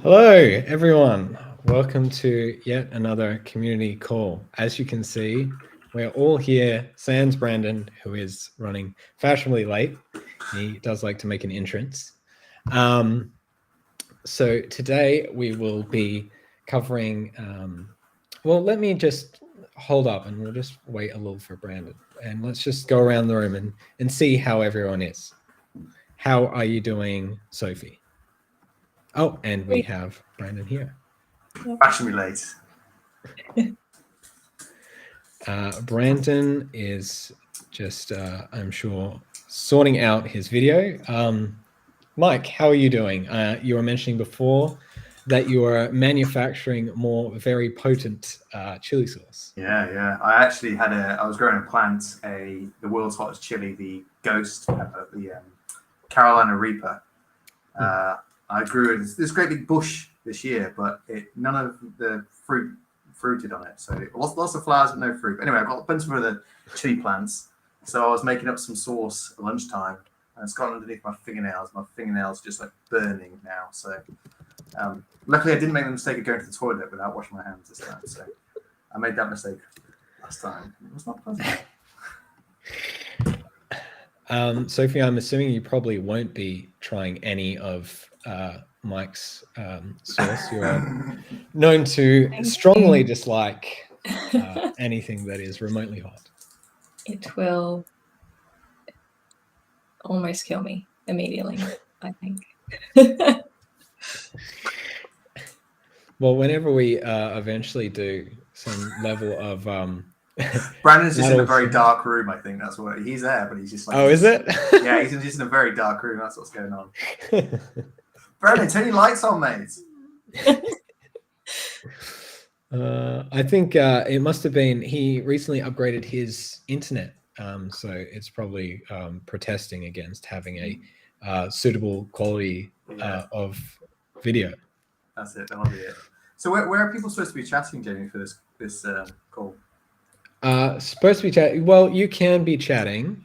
Hello, everyone. Welcome to yet another community call. As you can see, we're all here, sans Brandon, who is running fashionably late. He does like to make an entrance. So today we will be covering, well, let me just hold up and we'll just wait a little for Brandon. And let's just go around the room and see how everyone is. How are you doing, Sophie? Oh, and we have Brandon here. Fashionably late. Brandon is just, I'm sure, sorting out his video. Mike, how are you doing? You were mentioning before that you are manufacturing more very potent chili sauce. Yeah. I was growing a plant, the world's hottest chili, the Ghost pepper, the Carolina Reaper. I grew this great big bush this year, but none of the fruit fruited on it. So lots of flowers, but no fruit. But anyway, I've got a bunch of other chili plants. So I was making up some sauce at lunchtime, and it's gone underneath my fingernails. My fingernails are just like burning now. So luckily, I didn't make the mistake of going to the toilet without washing my hands this time. So I made that mistake last time. It was not pleasant. Sophie, I'm assuming you probably won't be trying any of Mike's sauce. You're known to strongly dislike anything that is remotely hot. It will almost kill me immediately, I think. Well, whenever we eventually do some level of Brandon's just in a very dark room. I think that's what he's there, but he's just like. Oh, is it? Yeah, he's just in a very dark room. That's what's going on. Brandon, turn your lights on, mate. I think it must have been he recently upgraded his internet, so it's probably protesting against having a suitable quality of video. That's it. That might be it. So where are people supposed to be chatting, Jamie, for this call? Supposed to be chatting. Well, you can be chatting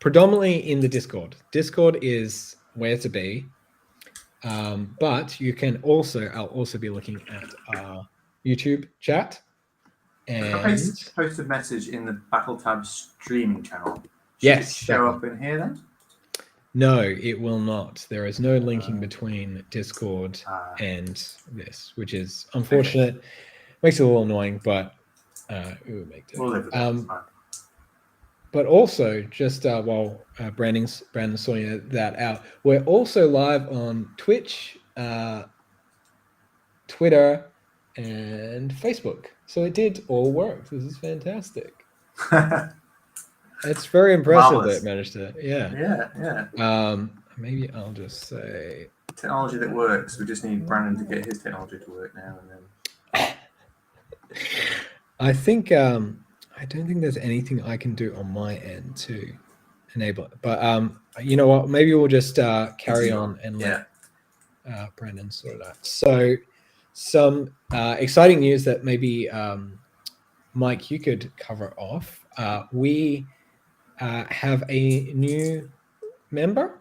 predominantly in the Discord. Discord is where to be, but you can also. I'll also be looking at our YouTube chat. And I post a message in the BattleTabs streaming channel. Should yes, it show up in here then? No, it will not. There is no linking between Discord and this, which is unfortunate. Okay. Makes it a little annoying, but it will make it. We'll live with that. But also, just while Brandon's sorting that out, we're also live on Twitch, Twitter, and Facebook. So it did all work. This is fantastic. It's very impressive that it managed to. Yeah. Maybe I'll just say technology that works. We just need Brandon to get his technology to work now and then. I think I don't think there's anything I can do on my end to enable it. But you know what? Maybe we'll just carry on and let Brandon sort it out. So some exciting news that maybe Mike, you could cover off. We have a new member.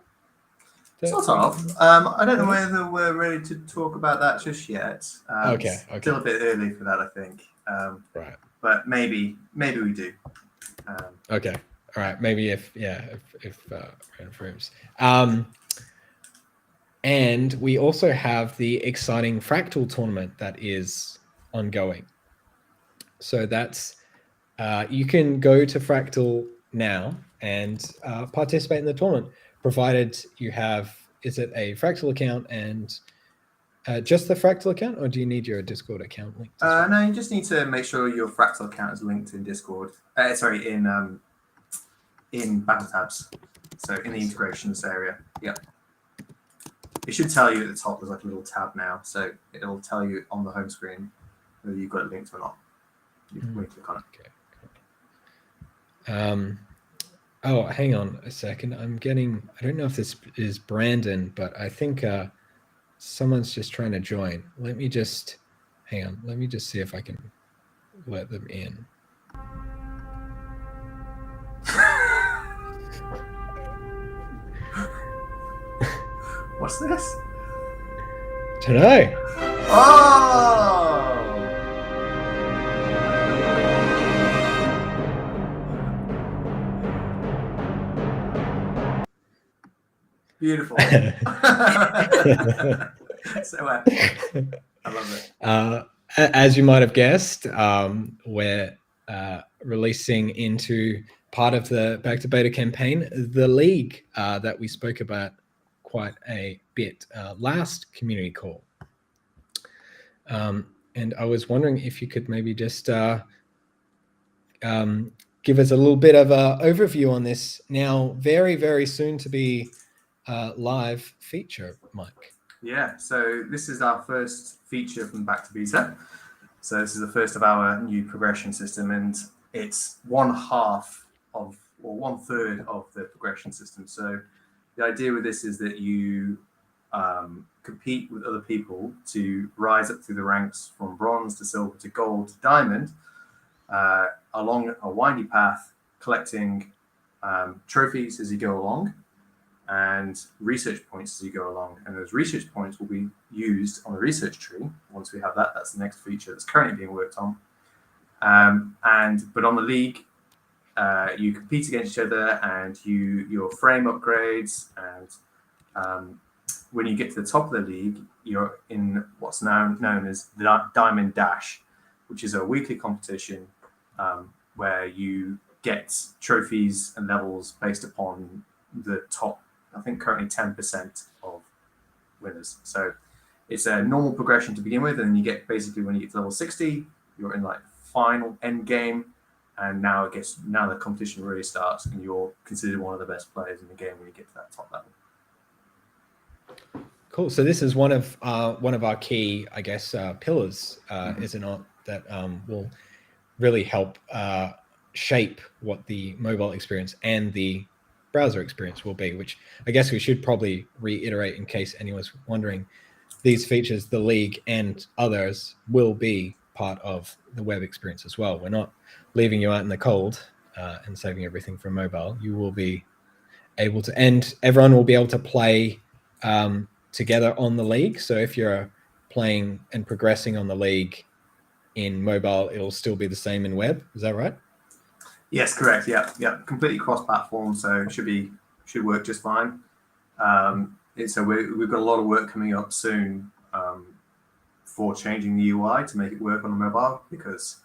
Sort of. I don't know whether we're ready to talk about that just yet. Okay. Still a bit early for that, I think. Right. But maybe we do. Okay. All right. Maybe if rooms. And we also have the exciting Fractal tournament that is ongoing. So that's you can go to Fractal now and participate in the tournament, provided you have, is it a Fractal account and just the Fractal account, or do you need your Discord account linked? No, you just need to make sure your Fractal account is linked in Discord. In BattleTabs. So in the integrations area. Yep. It should tell you at the top, there's like a little tab now. So it'll tell you on the home screen whether you've got it linked or not. You can click on it. Okay. Oh, hang on a second. I don't know if this is Brandon, but I think someone's just trying to join. Let me just hang on. Let me just see if I can let them in. What's this? Don't know. Oh! Beautiful. So epic. I love it. As you might have guessed, we're releasing into part of the Back to Beta campaign, the League that we spoke about quite a bit last community call. And I was wondering if you could maybe just give us a little bit of an overview on this now very, very soon to be live feature, Mike. Yeah, so this is our first feature from Back to Beta. So this is the first of our new progression system, and it's 1/2 of, or 1/3 of the progression system. So the idea with this is that you compete with other people to rise up through the ranks from bronze to silver to gold to diamond along a windy path, collecting trophies as you go along and research points as you go along. And those research points will be used on the research tree. Once we have that, that's the next feature that's currently being worked on. But on the League, you compete against each other, and your frame upgrades, and when you get to the top of the League, you're in what's now known as the Diamond Dash, which is a weekly competition where you get trophies and levels based upon the top, I think currently 10% of winners. So it's a normal progression to begin with, and you get basically when you get to level 60, you're in like final end game, and now the competition really starts, and you're considered one of the best players in the game when you get to that top level. Cool. So this is one of our key, I guess, pillars, is it not, that will really help shape what the mobile experience and the browser experience will be, which I guess we should probably reiterate in case anyone's wondering. These features, the League and others, will be part of the web experience as well. We're not leaving you out in the cold and saving everything for mobile. You will be able to, and everyone will be able to play together on the League. So if you're playing and progressing on the League in mobile, it'll still be the same in web. Is that right? Yes, correct. Yeah. Completely cross-platform, so it should work just fine. So we've got a lot of work coming up soon for changing the UI to make it work on the mobile, because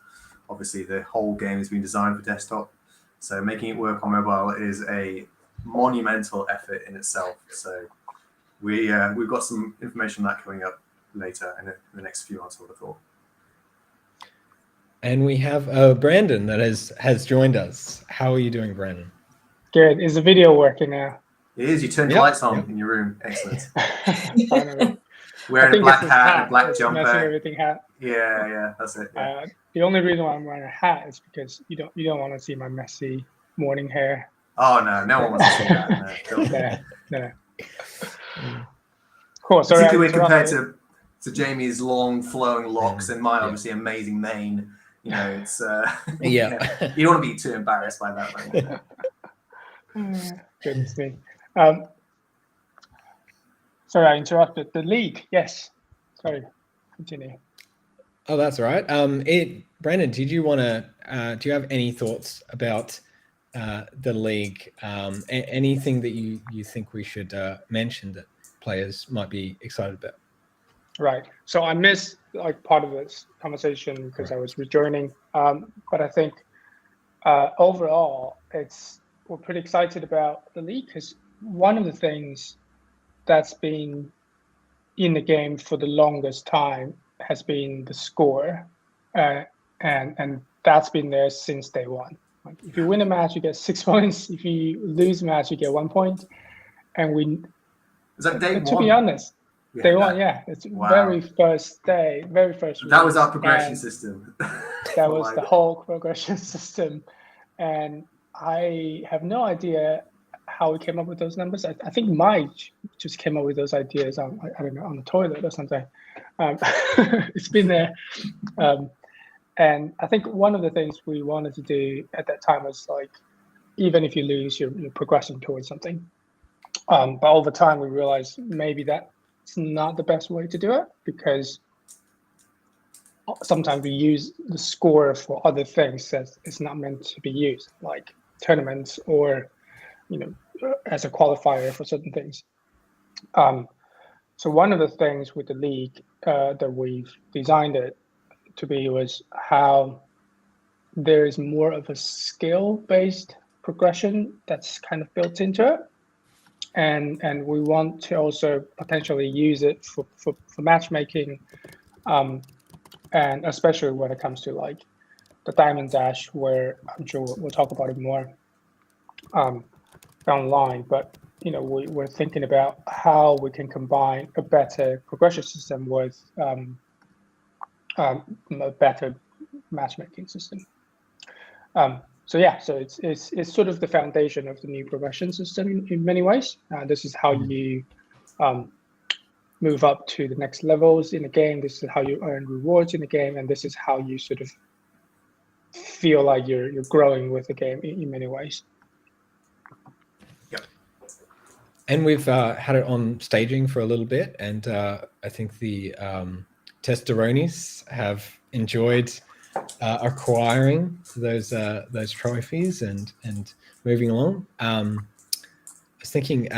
obviously the whole game has been designed for desktop. So making it work on mobile is a monumental effort in itself. So we've got some information on that coming up later in the next few months, I would have thought. And we have Brandon that has joined us. How are you doing, Brandon? Good. Is the video working now? It is. You turned the lights on in your room. Excellent. Finally. Wearing a black hat and a black it's jumper. messing everything hat. Yeah, that's it. Yeah. The only reason why I'm wearing a hat is because you don't want to see my messy morning hair. Oh no one wants to see that. No. Cool. So particularly compared to Jamie's long flowing locks and my obviously amazing mane. You know, it's you don't want to be too embarrassed by that. Right? Goodness me. Sorry, I interrupted. The League, yes. Sorry, continue. Oh, that's all right. Brandon, did you want to? Do you have any thoughts about the League? Anything that you think we should mention that players might be excited about? Right. So I missed like part of this conversation because I was rejoining. But I think overall, we're pretty excited about the League, because one of the things that's been in the game for the longest time has been the score, and that's been there since day one. Like if you win a match, you get 6 points. If you lose a match, you get 1 point. And is that day one? To be honest, day one, yeah. It's very first day, very first. That was our progression system. That was the whole progression system, and I have no idea how we came up with those numbers. I think Mike just came up with those ideas on, I don't know, on the toilet or something. It's been there. And I think one of the things we wanted to do at that time was like, even if you lose, you're progressing towards something. But over time, we realized maybe that it's not the best way to do it, because sometimes we use the score for other things that it's not meant to be used, like tournaments or, as a qualifier for certain things. So one of the things with the league that we've designed it to be was how there is more of a skill-based progression that's kind of built into it. And we want to also potentially use it for matchmaking, and especially when it comes to like the Diamond Dash, where I'm sure we'll talk about it more down the line. But we're thinking about how we can combine a better progression system with a better matchmaking system. So it's sort of the foundation of the new progression system in many ways. This is how you move up to the next levels in the game. This is how you earn rewards in the game, and this is how you sort of feel like you're growing with the game in many ways. Yep. And we've had it on staging for a little bit, and I think the Testaronis have enjoyed acquiring those trophies and moving along. I was thinking,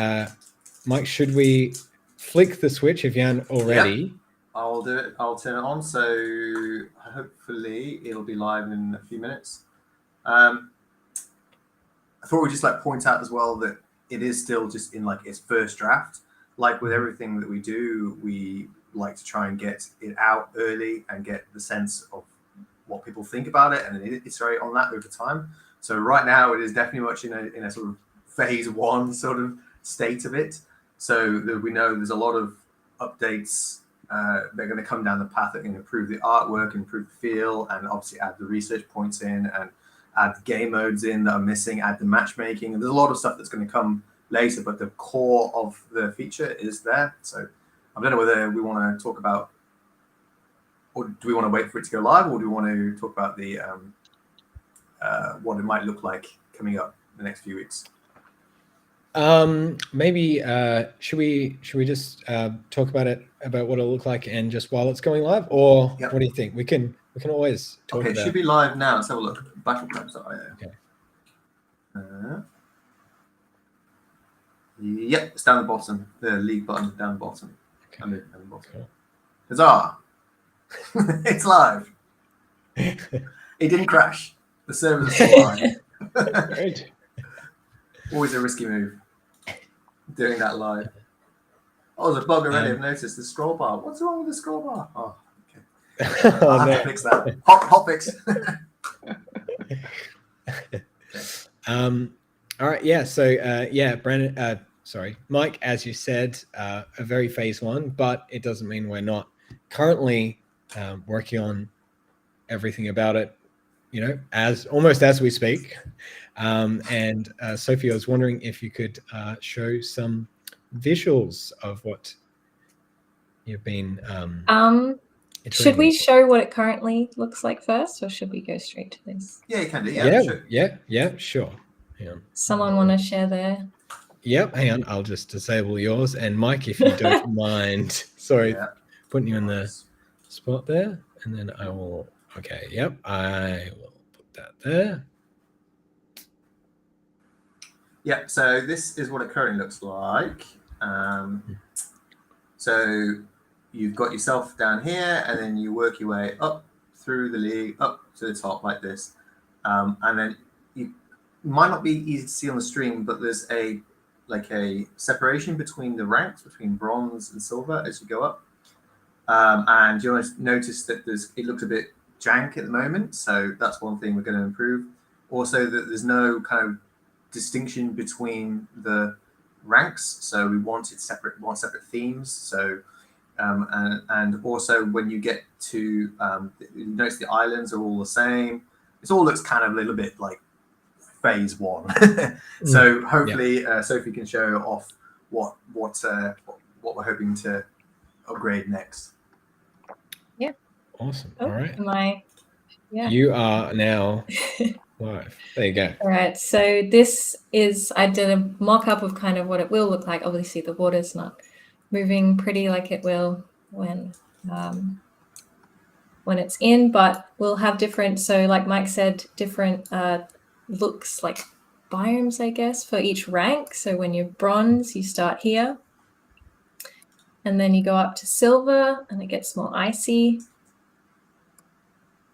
Mike, should we flick the switch if you haven't already? Yep. I'll do it. I'll turn it on. So hopefully it'll be live in a few minutes. I thought we'd just point out as well that it is still just in its first draft. Like with everything that we do, we like to try and get it out early and get the sense of what people think about it and then iterate on that over time. So right now it is definitely much in a sort of phase 1 sort of state of it. So that we know there's a lot of updates they're going to come down the path that can improve the artwork, improve the feel, and obviously add the research points in and add the game modes in that are missing, add the matchmaking. And there's a lot of stuff that's going to come later, but the core of the feature is there. So I don't know whether we want to talk about, or do we want to wait for it to go live, or do we want to talk about the what it might look like coming up the next few weeks? Maybe should we just talk about what it'll look like and just while it's going live, or Yep. What do you think? We can always talk Okay, about it should be live now. Let's have a look. BattleTabs.io. Okay. Yep, it's down the bottom. The league button down the bottom. Okay. Down the bottom. Cool. Huzzah! It's live. It didn't crash. The servers are still live. Great. Always a risky move. Doing that live. Oh, there's a bug already. I've noticed the scroll bar. What's wrong with the scroll bar? Oh, okay. I'll have to fix that. Hot fix. All right. Yeah. So Brandon. Sorry, Mike. As you said, a very phase 1, but it doesn't mean we're not currently working on everything about it. Almost as we speak. And Sophie, I was wondering if you could show some visuals of what you've been. Should we show what it currently looks like first, or should we go straight to this? Yeah, you can do. Yeah, sure. Hang on. Someone want to share their? Yep, hang on. I'll just disable yours. And Mike, if you don't mind, sorry, putting you in the spot there. And then I will, okay, yep, I will put that there. Yeah, so this is what it currently looks like. So you've got yourself down here, and then you work your way up through the league, up to the top like this. And then you might not be easy to see on the stream, but there's a separation between the ranks, between bronze and silver as you go up. And you'll notice that it looks a bit jank at the moment. So that's one thing we're going to improve. Also, that there's no kind of distinction between the ranks. So we wanted separate themes. So and also when you get to you notice the islands are all the same. It all looks kind of a little bit like phase 1. So hopefully Sophie can show off what we're hoping to upgrade next. Yeah. Awesome. Oh, all right. am I? Yeah. You are now live. There you go. All right. So this is, I did a mock-up of kind of what it will look like. Obviously the water's not moving pretty like it will when it's in, but we'll have different, so like Mike said, different looks, like biomes, I guess, for each rank. So when you're bronze, you start here, and then you go up to silver, and it gets more icy,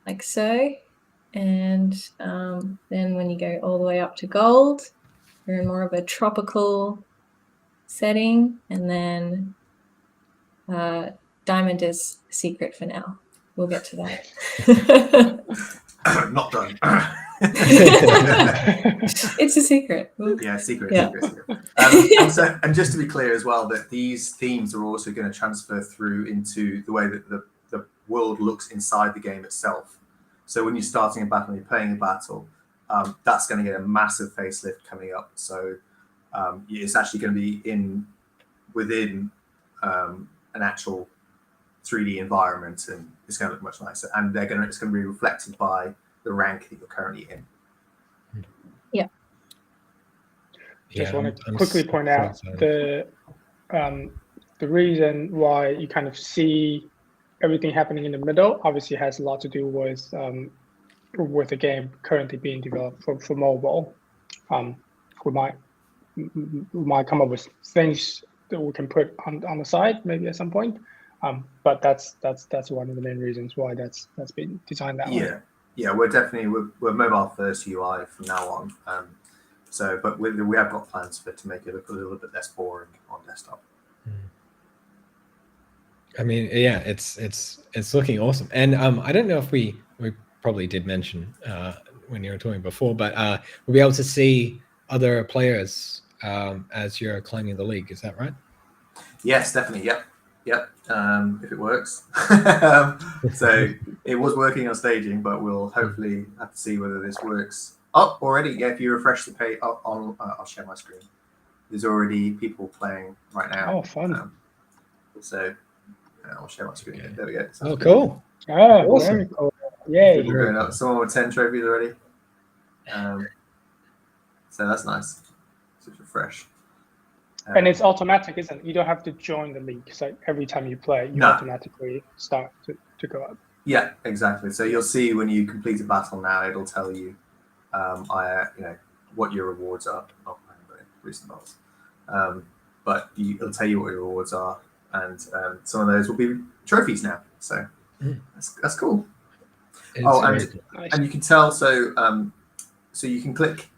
like so. And then when you go all the way up to gold, you're in more of a tropical setting, and then diamond is secret for now. We'll get to that. Not done. It's a secret. Yeah, secret. Yeah. Secret. And just to be clear as well, that these themes are also going to transfer through into the way that the world looks inside the game itself. So when you're starting a battle and you're playing a battle, that's going to get a massive facelift coming up. So it's actually going to be within an actual 3D environment, and it's going to look much nicer. And it's going to be reflected by the rank that you're currently in. Yeah. Just want to quickly point out the reason why you kind of see everything happening in the middle obviously has a lot to do with the game currently being developed for mobile. We might come up with things that we can put on the side maybe at some point. But that's one of the main reasons why that's been designed that way. Yeah, we're mobile first UI from now on. But we have got plans to make it look a little bit less boring on desktop. I mean, yeah, it's looking awesome. And I don't know if we probably did mention when you were talking before, but we'll be able to see other players as you're climbing the league. Is that right? Yes, definitely. Yep. If it works. So it was working on staging, but we'll hopefully have to see whether this works. Oh, already, yeah. If you refresh the page, I'll share my screen. There's already people playing right now. Oh, fun! So I'll share my screen. Okay. There we go. Oh, cool. Oh, Awesome. very cool! Yay! We're going up. Someone with 10 trophies already. So that's nice. Just refresh. And it's automatic, isn't it? You don't have to join the league. So every time you play, you automatically start to go up. Yeah, exactly. So you'll see when you complete a battle now, it'll tell you, what your rewards are. Oh, I haven't got any recent battles. But it'll tell you what your rewards are, and some of those will be trophies now. So that's cool. And you can tell. So you can click.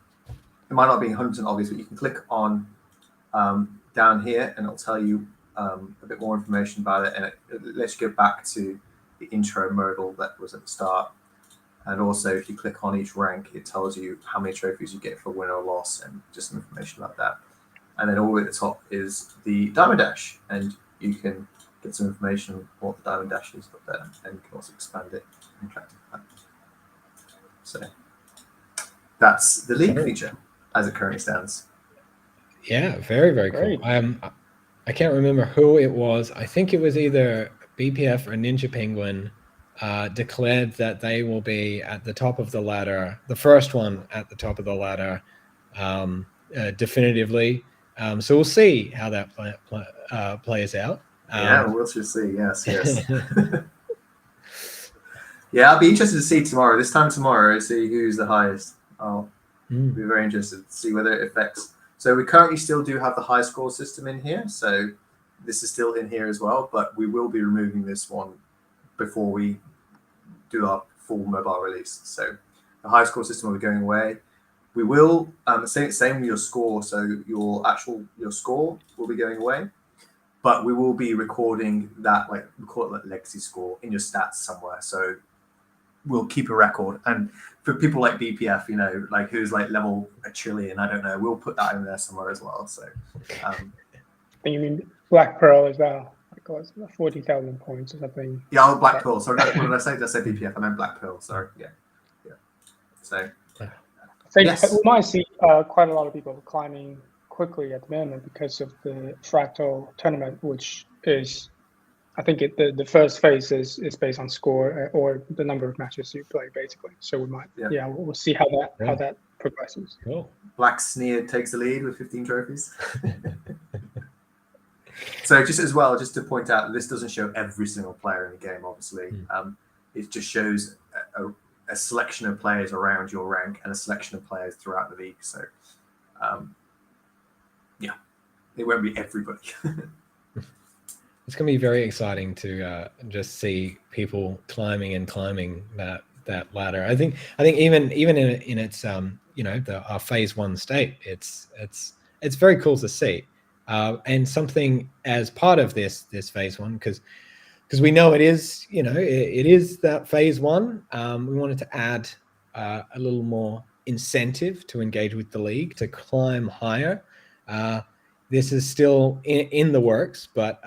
It might not be 100% obvious, but you can click on down here, and it'll tell you a bit more information about it, and it lets you go back to the intro modal that was at the start. And also, if you click on each rank, it tells you how many trophies you get for win or loss, and just some information about that. And then all the way at the top is the Diamond Dash, and you can get some information on what the Diamond Dash is up there, and you can also expand it and interact with that. So that's the league feature as it currently stands. Yeah, very, very cool. I can't remember who it was. I think it was either BPF or Ninja Penguin declared that they will be at the top of the ladder, the first one at the top of the ladder, definitively. So we'll see how that plays out. Yeah, we'll just see. Yes. Yeah, I'll be interested to see tomorrow. This time tomorrow, see who's the highest. I'll be very interested to see whether it affects. So we currently still do have the high score system in here. So this is still in here as well, but we will be removing this one before we do our full mobile release. So the high score system will be going away. We will same with your score. So your score will be going away, but we will be recording that, like we call it like legacy score, in your stats somewhere. So we'll keep a record. And for people like BPF, like who's like level a trillion, I don't know, we'll put that in there somewhere as well. So you mean Black Pearl as well? Like 40,000 points or something. Yeah, Black Pearl. Sorry, what did I say? Did I say BPF? I meant Black Pearl. Sorry. Yeah. So I think we might see quite a lot of people climbing quickly at the moment because of the Fractal tournament, which is, I think the first phase is based on score or the number of matches you play, basically. So we might, we'll see how that progresses. Cool. Black Sneer takes the lead with 15 trophies. So just as well, just to point out, this doesn't show every single player in the game, obviously. It just shows a selection of players around your rank and a selection of players throughout the league. So, yeah, it won't be everybody. It's going to be very exciting to just see people climbing and climbing that ladder. I think even in its our phase 1 state, it's very cool to see, and something as part of this phase 1, because we know it is it is that phase 1. We wanted to add a little more incentive to engage with the league, to climb higher. This is still in the works, but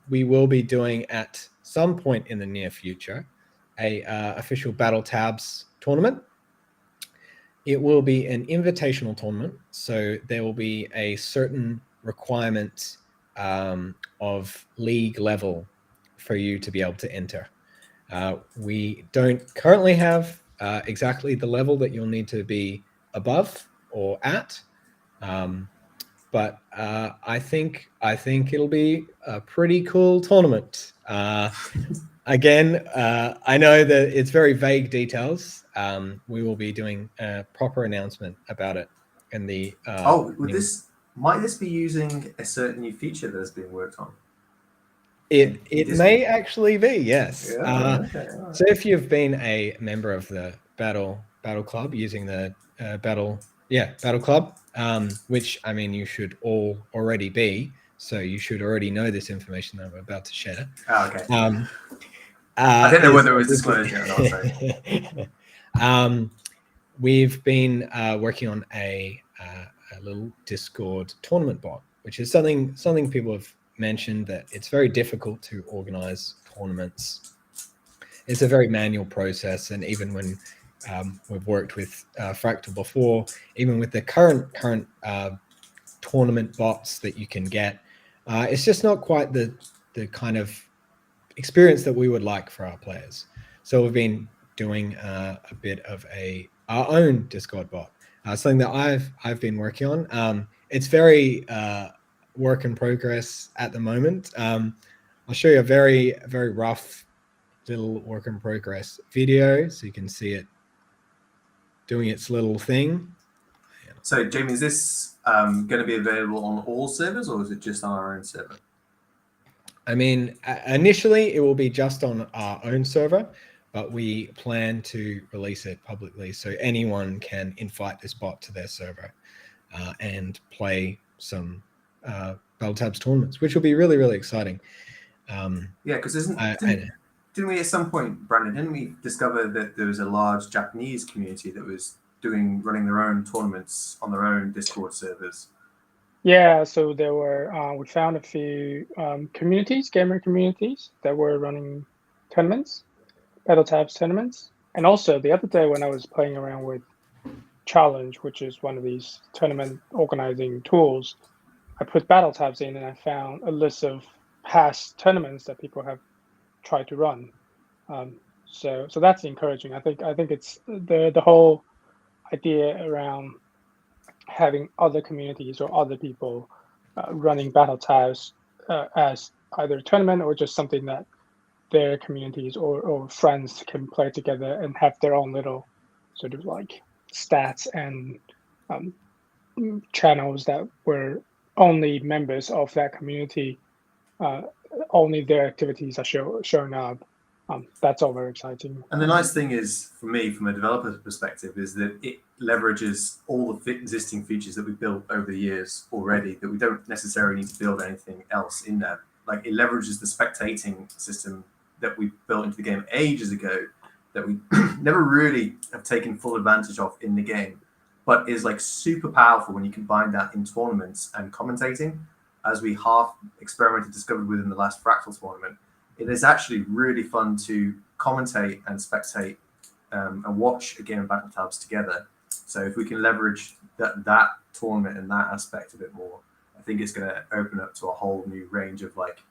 we will be doing at some point in the near future a official BattleTabs tournament. It will be an invitational tournament, so there will be a certain requirement of league level for you to be able to enter. We don't currently have exactly the level that you'll need to be above or at, but I think it'll be a pretty cool tournament. Again, I know that it's very vague details. We will be doing a proper announcement about it in the. Might this be using a certain new feature that has been worked on? It may actually be, yes. Okay. So if you've been a member of the Battle Club using the Battle Club, which I mean you should all already be, so you should already know this information that I'm about to share. Oh, okay. I didn't know whether it was disclosed yet or not. We've been working on a little Discord tournament bot, which is something people have mentioned, that it's very difficult to organize tournaments. It's a very manual process, and even when we've worked with Fractal before, even with the current tournament bots that you can get, it's just not quite the kind of experience that we would like for our players. So we've been doing a bit of our own Discord bot, something that I've been working on. It's very work in progress at the moment. I'll show you a very, very rough little work in progress video so you can see it doing its little thing. So Jamie, is this going to be available on all servers, or is it just on our own server? I mean, initially it will be just on our own server, but we plan to release it publicly so anyone can invite this bot to their server and play some BattleTabs tournaments, which will be really, really exciting. Because didn't we at some point, Brandon, didn't we discover that there was a large Japanese community that was running their own tournaments on their own Discord servers? Yeah, so there were, we found a few gamer communities that were running tournaments, BattleTabs tournaments. And also the other day when I was playing around with Challenge, which is one of these tournament organizing tools, I put BattleTabs in and I found a list of past tournaments that people have tried to run. So that's encouraging. I think it's the whole idea around having other communities or other people running BattleTabs as either a tournament or just something that their communities or friends can play together and have their own little sort of like stats and channels that were only members of that community, only their activities are showing up. That's all very exciting. And the nice thing is, for me, from a developer's perspective, is that it leverages all the existing features that we've built over the years already, that we don't necessarily need to build anything else in there. Like, it leverages the spectating system that we built into the game ages ago, that we never really have taken full advantage of in the game, but is like super powerful when you combine that in tournaments and commentating, as we half experimented, discovered within the last Fractal tournament. It is actually really fun to commentate and spectate and watch a game of BattleTabs together. So if we can leverage that tournament and that aspect a bit more, I think it's going to open up to a whole new range of like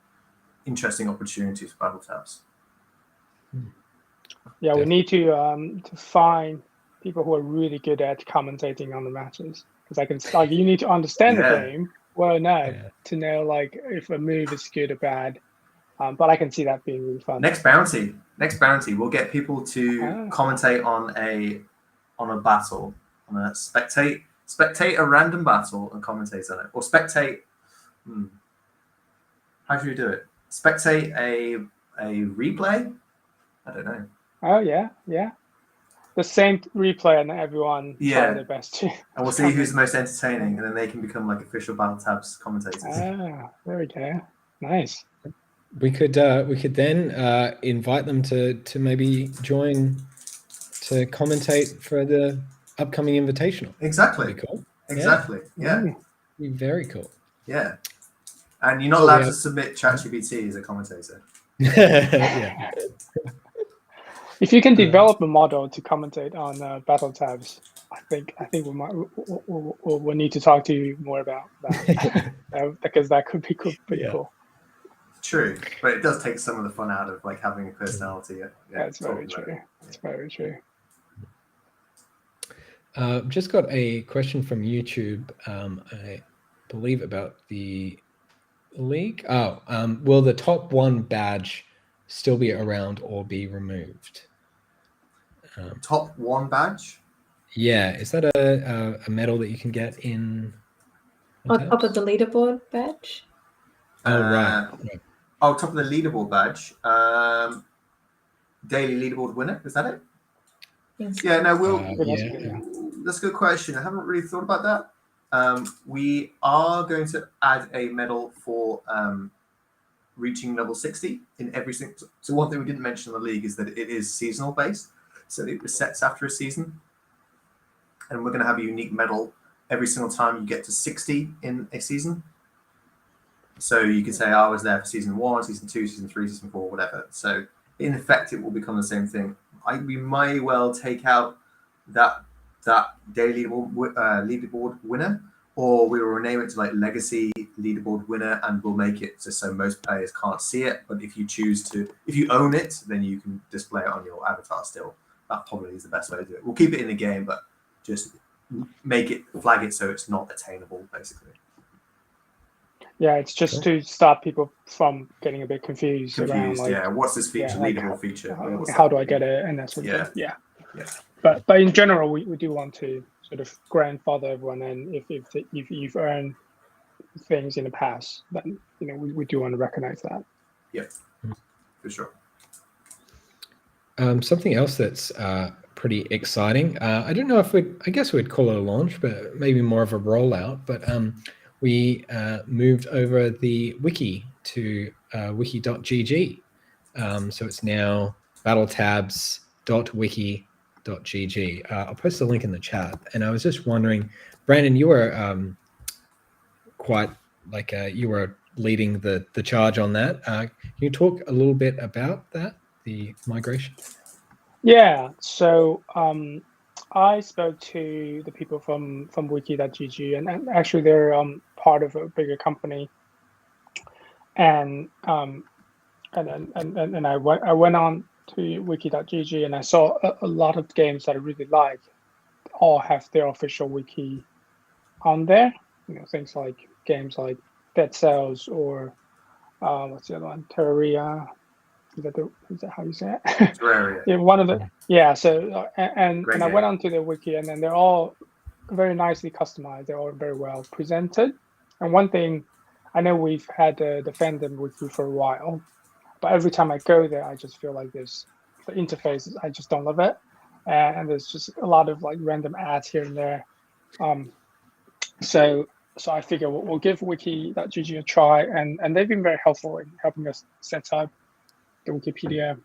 interesting opportunities for BattleTabs. Yeah, we need to find people who are really good at commentating on the matches, because you need to understand the game, well, no, Yeah. to know like if a move is good or bad. But I can see that being really fun. Next bounty, we'll get people to commentate on a battle, on a spectate a random battle and commentate on it, or spectate. How should we do it? Spectate a replay. I don't know. Oh yeah. The same replay and everyone trying their best to. And we'll see who's the most entertaining, and then they can become like official BattleTabs commentators. There we go. Nice. We could then invite them to maybe join to commentate for the upcoming invitational. Exactly. That'd be cool. Exactly. Yeah. Be very cool. Yeah. And you're not allowed to submit ChatGPT as a commentator. Yeah. If you can develop a model to commentate on BattleTabs, I think we'll need to talk to you more about that because that could be pretty cool. True, but it does take some of the fun out of like having a personality. Yeah, that's very true. That's very true. Just got a question from YouTube. I believe about the league. Will the top 1 badge still be around or be removed? Top 1 badge? Yeah, is that a medal that you can get in? On top of the leaderboard badge? Oh, right. Oh, top of the leaderboard badge. Daily leaderboard winner, is that it? Yes. Yeah, no, yeah. That's a good question. I haven't really thought about that. We are going to add a medal for reaching level 60 in every single. So one thing we didn't mention in the league is that it is seasonal based. So it resets after a season. And we're going to have a unique medal every single time you get to 60 in a season. So you could say, I was there for season 1, season 2, season 3, season 4, whatever. So in effect, it will become the same thing. We may well take out that daily leaderboard winner, or we will rename it to like legacy leaderboard winner, and we'll make it so most players can't see it. But if you if you own it, then you can display it on your avatar still. That probably is the best way to do it. We'll keep it in the game, but just flag it so it's not attainable, basically. Yeah, it's just to stop people from getting a bit confused around like, what's this feature, leaderboard feature? How do I get it? And that sort of thing. Yeah. But in general, we do want to sort of grandfather everyone, and if you've earned things in the past, then we do want to recognize that. Yeah, for sure. Something else that's pretty exciting. I don't know if I guess we'd call it a launch, but maybe more of a rollout. But we moved over the wiki to wiki.gg. So it's now battletabs.wiki.gg. I'll post the link in the chat. And I was just wondering, Brandon, you were you were leading the charge on that. Can you talk a little bit about that, the migration? Yeah, so I spoke to the people from wiki.gg, and actually they're part of a bigger company, and I went on to wiki.gg, and I saw a lot of games that I really like all have their official wiki on there. Things like games like Dead Cells or what's the other one? Terraria. Is that how you say it? Terraria. Yeah, one of the So and I went onto the wiki, and then they're all very nicely customized. They're all very well presented. And one thing, I know we've had the fandom wiki for a while, but every time I go there, I just feel like the interface. I just don't love it, and there's just a lot of like random ads here and there. So I figure we'll give wiki.gg a try, and they've been very helpful in helping us set up the Wikipedia.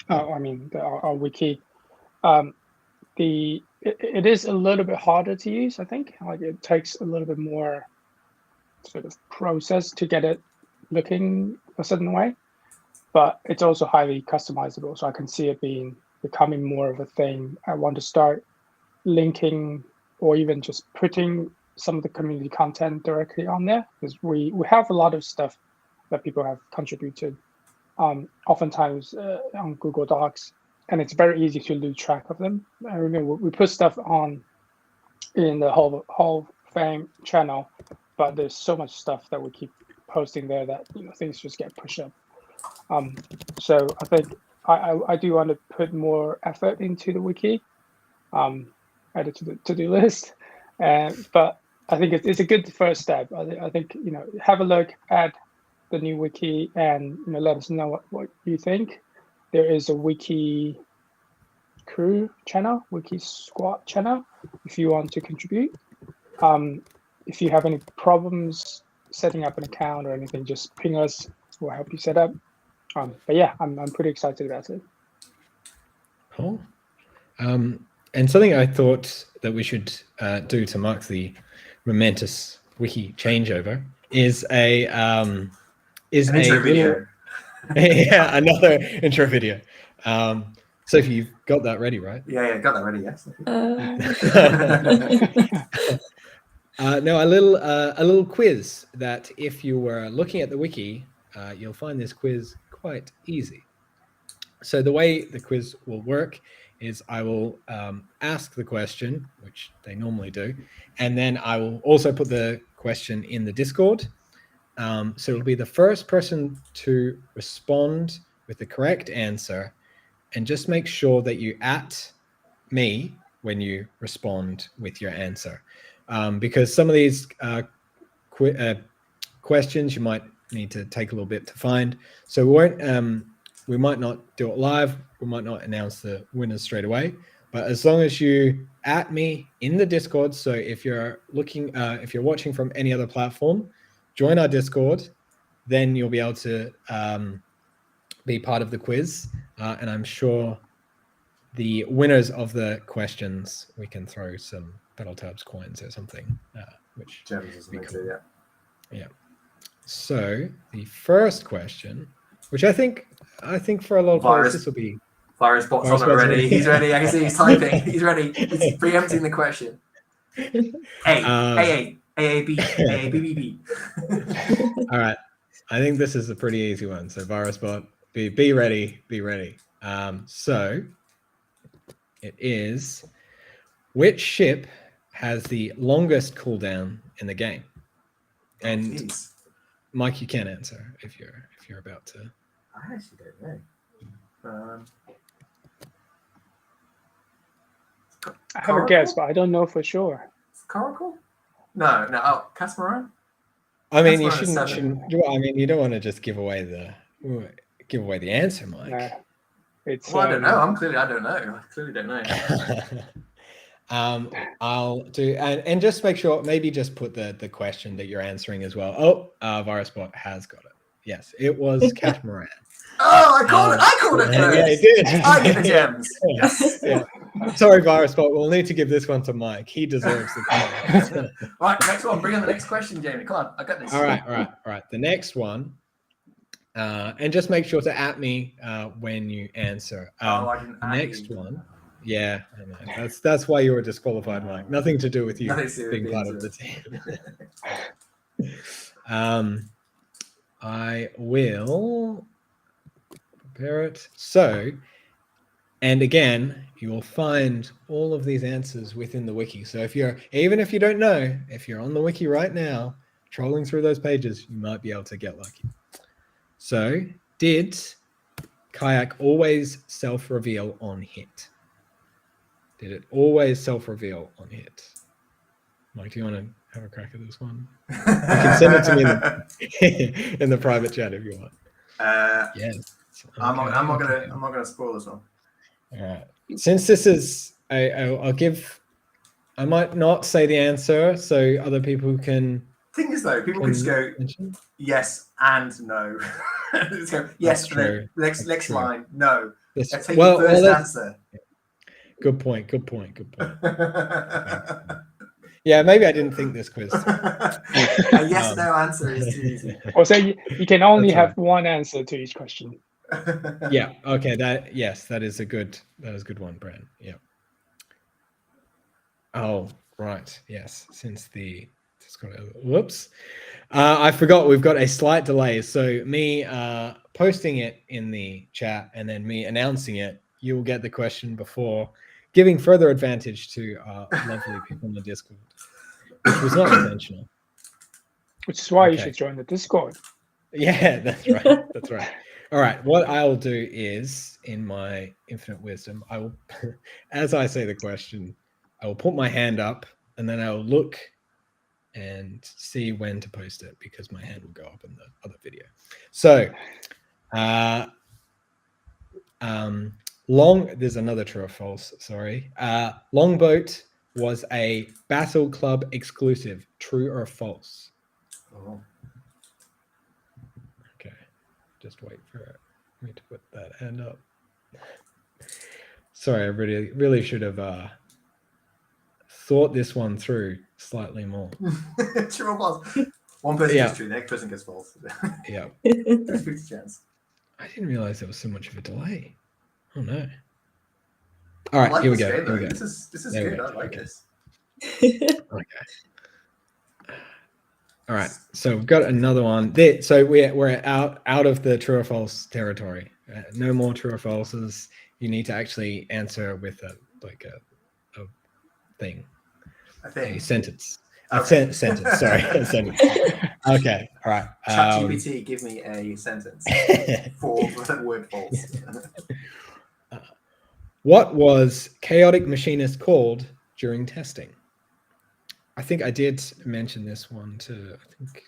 Our wiki. It is a little bit harder to use, I think. Like it takes a little bit more sort of process to get it looking a certain way, but it's also highly customizable. So I can see it becoming more of a thing. I want to start linking or even just putting some of the community content directly on there, because we have a lot of stuff that people have contributed. Oftentimes on Google Docs, and it's very easy to lose track of them. I remember we put stuff on in the Hall of Fame channel, but there's so much stuff that we keep posting there that things just get pushed up. So I think I do want to put more effort into the wiki, add it to the to-do list, but I think it's a good first step. I think have a look at the new wiki and let us know what you think. There is a wiki crew channel, wiki squad channel, if you want to contribute. If you have any problems setting up an account or anything, just ping us. We'll help you set up. But yeah, I'm pretty excited about it. Cool. And something I thought that we should do to mark the momentous wiki changeover is an intro video. Yeah, another intro video. Sophie, you've got that ready, right? Yeah, got that ready. Yes. No, a little quiz that if you were looking at the wiki, you'll find this quiz quite easy. So the way the quiz will work is I will ask the question, which they normally do, and then I will also put the question in the Discord. So it'll be the first person to respond with the correct answer, and just make sure that you at me when you respond with your answer, because some of these questions you might need to take a little bit to find. So we might not do it live. We might not announce the winners straight away. But as long as you at me in the Discord, so if you're watching from any other platform, join our Discord, then you'll be able to be part of the quiz. And I'm sure the winners of the questions, we can throw some BattleTabs coins or something, which Gems or something too, yeah. Yeah. So the first question, which I think for a lot of players this will be. Virus bot's on already. He's ready. I can see he's typing. He's ready. He's preempting the question. A B B B. All right. I think this is a pretty easy one. So virus bot, be ready. So it is, which ship has the longest cooldown in the game? And Mike, you can answer if you're about to. I actually don't know. I have a guess, but I don't know for sure. Coracle? No. Oh, Catamaran? I mean, you shouldn't. I mean, you don't want to just give away the answer, Mike. Nah, I don't know. I don't know. I clearly don't know. I'll do and just make sure. Maybe just put the question that you're answering as well. Oh, VirusBot has got it. Yes, it was Catamaran. Oh, I called it. Yeah, it did. I get the gems. Yes. Yeah. Sorry, VirusBot. We'll need to give this one to Mike. He deserves the credit. Right, next one. Bring on the next question, Jamie. Come on, I got this. All right. The next one, and just make sure to at me when you answer. I didn't. The next one. Yeah, I know. That's why you were disqualified, Mike. Nothing to do with you being part of the team. I will prepare it. So, and again, you will find all of these answers within the wiki. So even if you don't know, if you're on the wiki right now, trolling through those pages, you might be able to get lucky. So, did Kayak always self-reveal on hit? Did it always self-reveal on hit? Mike, do you want to have a crack at this one? You can send it to me in the private chat if you want. Yes. Okay. I'm not gonna spoil this one. All right. Since this is, I might not say the answer so other people can. Thing is though, people can just go yes and no. Let's go yes. Next line no. Let's take the first answer. Good point. Yeah, maybe I didn't think this quiz. A yes/no answer is too easy. Also, you can only have one answer to each question. Yeah. Okay. That is a good one, Bran. Yeah. Oh, right. Yes. Whoops. I forgot we've got a slight delay. So me posting it in the chat and then me announcing it, you'll get the question before, giving further advantage to our lovely people in the Discord, which was not intentional. which is why you Okay. should join the Discord. Yeah, that's right. That's right. All right. What I'll do is, in my infinite wisdom, I will, as I say the question, I will put my hand up and then I'll look and see when to post it because my hand will go up in the other video. So, there's another true or false. Sorry. Longboat was a Battle Club exclusive. True or false? Oh. Okay. Just wait for me to put that hand up. Sorry, I really should have thought this one through slightly more. True or false? One person Yeah. gets true, the next person gets false. Yeah. There's 50 chance. I didn't realize there was so much of a delay. Oh no. All right, I like here we this go. game, Here we though. go. This is There we good. go. I like Okay. this. Okay. All right. So we've got another one. So we're out of the true or false territory. No more true or falses. You need to actually answer with a thing. I A think. sentence. Okay. A sentence. Sorry. A sentence. Okay. All right. ChatGPT, give me a sentence for word false. What was Chaotic Machinist called during testing? I think I did mention this one too.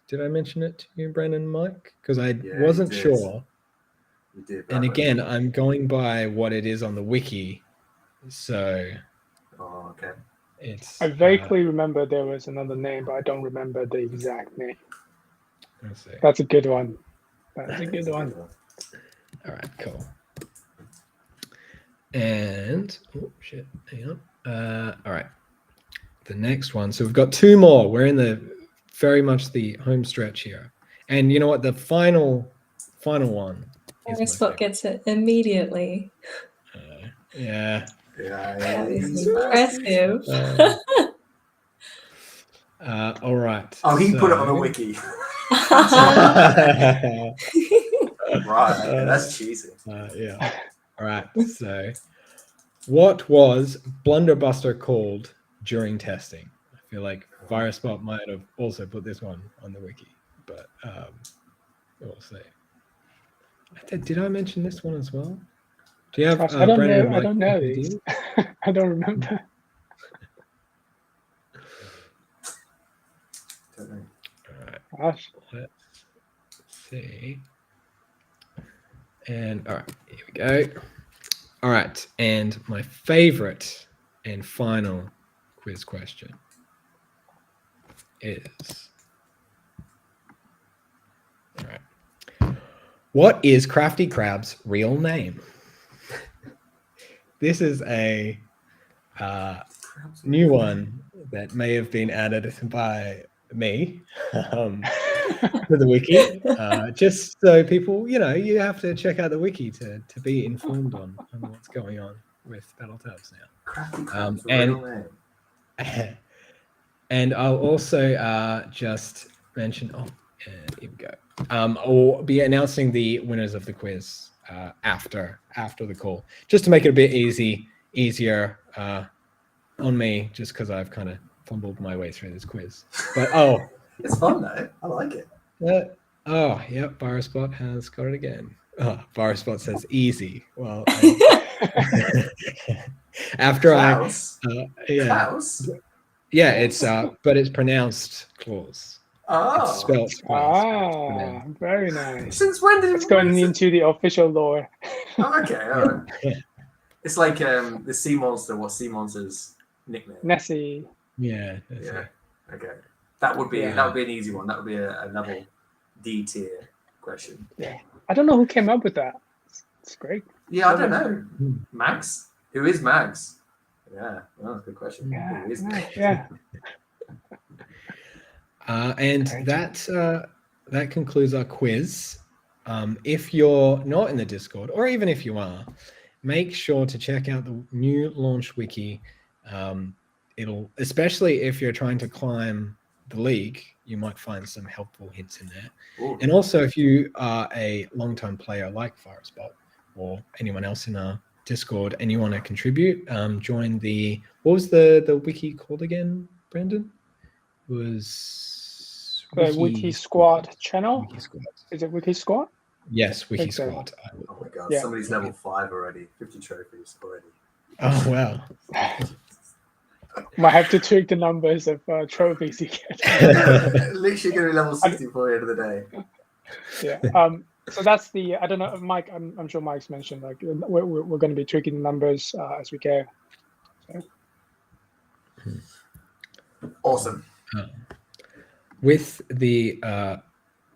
Did I mention it to you, Brendan and Mike? Because I wasn't you did. sure. You did. And again, I'm going by what it is on the wiki. So Oh, okay. it's. I vaguely remember there was another name, but I don't remember the exact name. Let's see. That's a good one. That's a good one. All right, cool. And oh shit, hang on. All right, the next one. So we've got two more. We're in the very much the home stretch here, and you know what? The final one. Spot gets it immediately. Yeah. That is impressive. All right. Oh, he put it on the wiki. Right. Okay, that's cheesy. Yeah. All right. So, what was Blunderbuster called during testing? I feel like VirusBot might have also put this one on the wiki, but we'll see. Did I mention this one as well? Do you have? Gosh, I don't Brendan know. and I don't know. ideas? I don't remember. Don't know. All right. Gosh. Let's see. And all right, here we go. All right, and my favorite and final quiz question is, all right, what is Crafty Crab's real name? This is a new one that may have been added by me to the wiki, just so people, you have to check out the wiki to be informed on what's going on with BattleTabs now. Crafty Crab's real name. And I'll also just mention, here we go. I'll be announcing the winners of the quiz after the call, just to make it a bit easier on me, just because I've kind of fumbled my way through this quiz. But it's fun though. I like it. Yep, VirusBot has got it again. VirusBot says easy. Well, after Klaus? yeah, Klaus? yeah, it's but it's pronounced claws. Oh, It's spelled claws. Ah, very nice. Since when did It's going into the official lore. Oh, okay, all right. It's like the sea monster. What's sea monster's nickname? Nessie. Yeah. Yeah. Okay. That would be an easy one. That would be a level D tier question. Yeah. I don't know who came up with that. It's great. Yeah, I don't know. Max? Who is Max? Yeah, well, that's a good question. Yeah. Who is Max? Yeah. And that concludes our quiz. If you're not in the Discord, or even if you are, make sure to check out the new launch wiki. It'll, especially if you're trying to climb the league, you might find some helpful hints in there. Ooh. And also, if you are a long-time player like VirusBot or anyone else in our Discord and you want to contribute, join what was the wiki called again, Brandon? It was the Wiki Squad channel. Wiki Squad. Is it Wiki Squad? Yes, Wiki Think so. Squad. Oh my god, Yeah. somebody's level 5 already. 50 trophies already. Oh wow. Might have to tweak the numbers of trophies you get. Literally going to be level 60 before the end of the day. Yeah. So that's the. I don't know, Mike. I'm sure Mike's mentioned like we're going to be tweaking the numbers as we go. So. Awesome. With the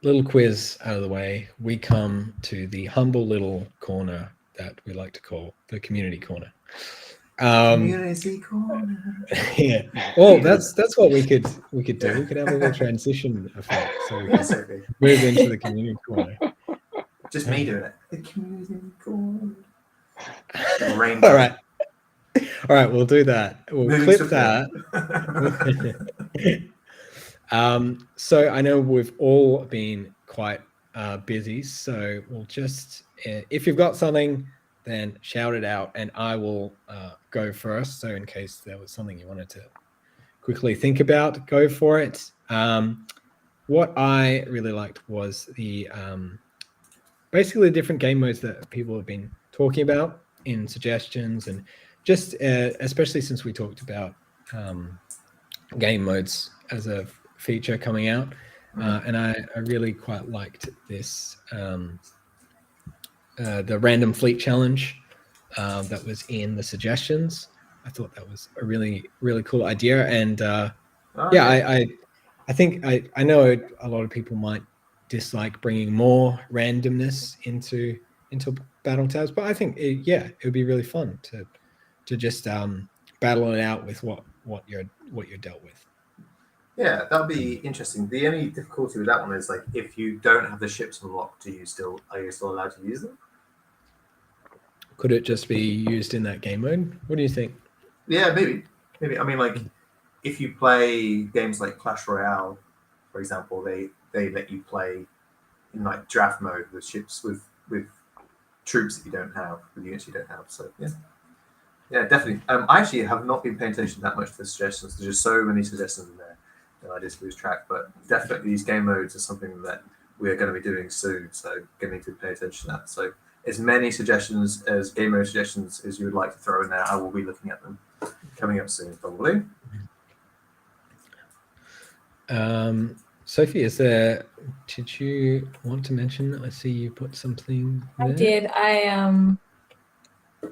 little quiz out of the way, we come to the humble little corner that we like to call the community corner. Community corner. Yeah. Well, that's what we could do. We could have a little transition effect, so we Yes, can Sophie. move into the community corner. Just me doing it. The community corner. Rainbow. All right, we'll do that. We'll Moving clip swiftly. that. So I know we've all been quite busy, so we'll just, if you've got something, then shout it out, and I will go first. So in case there was something you wanted to quickly think about, go for it. What I really liked was the basically the different game modes that people have been talking about in suggestions, and just especially since we talked about game modes as a feature coming out, and I really quite liked this the random fleet challenge that was in the suggestions. I thought that was a really cool idea, and I think I know a lot of people might dislike bringing more randomness into BattleTabs, but I think it would be really fun to just battle it out with what you're dealt with. Yeah, that'll be interesting. The only difficulty with that one is like if you don't have the ships unlocked, are you still allowed to use them? Could it just be used in that game mode? What do you think? Yeah, maybe. I mean, like if you play games like Clash Royale, for example, they let you play in like draft mode with ships with troops that you don't have, with units you don't have. So yeah, definitely. I actually have not been paying attention that much to the suggestions. There's just so many suggestions in there that I just lose track. But definitely these game modes are something that we are going to be doing soon. So going to pay attention to that. So as many suggestions as game mode suggestions as you would like to throw in there, I will be looking at them coming up soon, probably. Sophie, did you want to mention? I see you put something there. I did.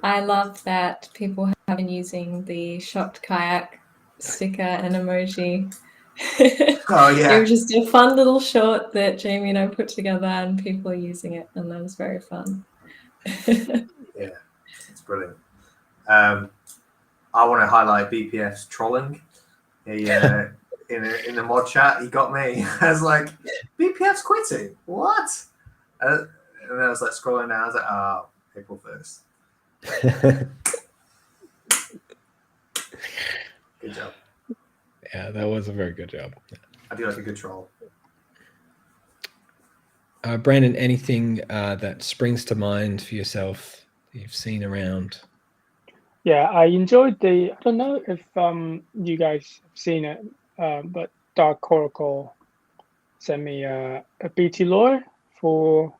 I love that people have been using the shocked kayak sticker and emoji. Oh yeah, It was just a fun little short that Jamie and I put together, and people are using it, and that was very fun. yeah, it's brilliant. I want to highlight BPF's trolling. He in the mod chat, he got me. I was like, BPF's quitting. What? And then I was like scrolling down. I was like, oh, April 1st. Good job. Yeah, that was a very good job. I do like a good troll. Brandon, anything that springs to mind for yourself that you've seen around? Yeah, I enjoyed I don't know if you guys have seen it, but Dark Oracle sent me a BT lore for,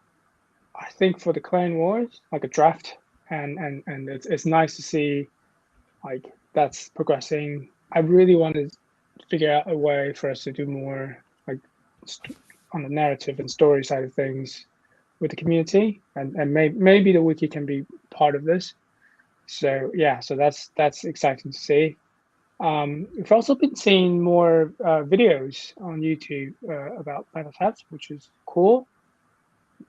I think, for the Clan Wars, like a draft, and it's nice to see like that's progressing. I really want to figure out a way for us to do more like on the narrative and story side of things with the community, and maybe the wiki can be part of this. So yeah, so that's exciting to see. We've also been seeing more videos on YouTube about BattleTabs, which is cool.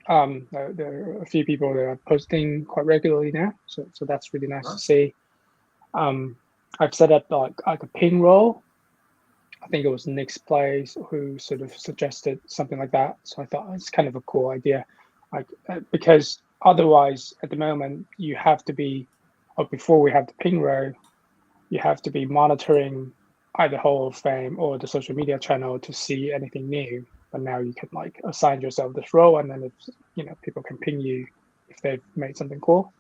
There are a few people that are posting quite regularly now, so that's really nice to see. I've set up like a ping roll. I think it was Nick's Plays who sort of suggested something like that. So I thought it's kind of a cool idea, like because otherwise at the moment you have to be, or before we have the ping row, you have to be monitoring either Hall of Fame or the social media channel to see anything new. But now you can like assign yourself this role, and then if people can ping you if they've made something cool.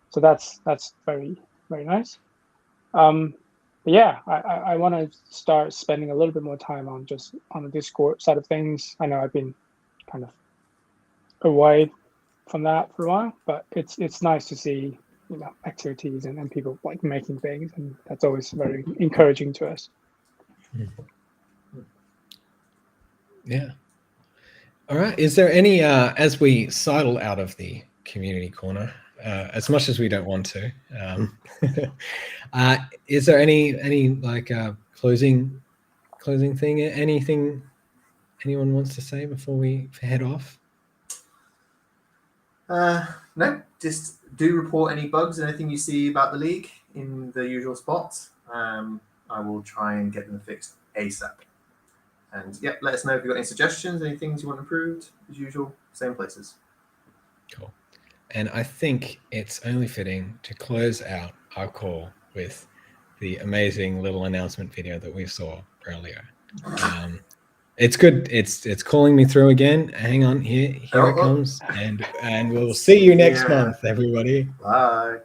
So that's very, very nice. yeah, I want to start spending a little bit more time on the Discord side of things. I know I've been kind of away from that for a while, but it's nice to see, you know, activities and people like making things, and that's always very encouraging to us. Yeah. All right. Is there any, as we sidle out of the community corner, as much as we don't want to, is there any like closing thing? Anything anyone wants to say before we head off? No, just do report any bugs and anything you see about the league in the usual spots. I will try and get them fixed ASAP. And yeah, let us know if you've got any suggestions, any things you want improved, as usual, same places. Cool. And I think it's only fitting to close out our call with the amazing little announcement video that we saw earlier. It's good. It's calling me through again. Hang on, here it comes, and we'll see you next month, everybody. Bye.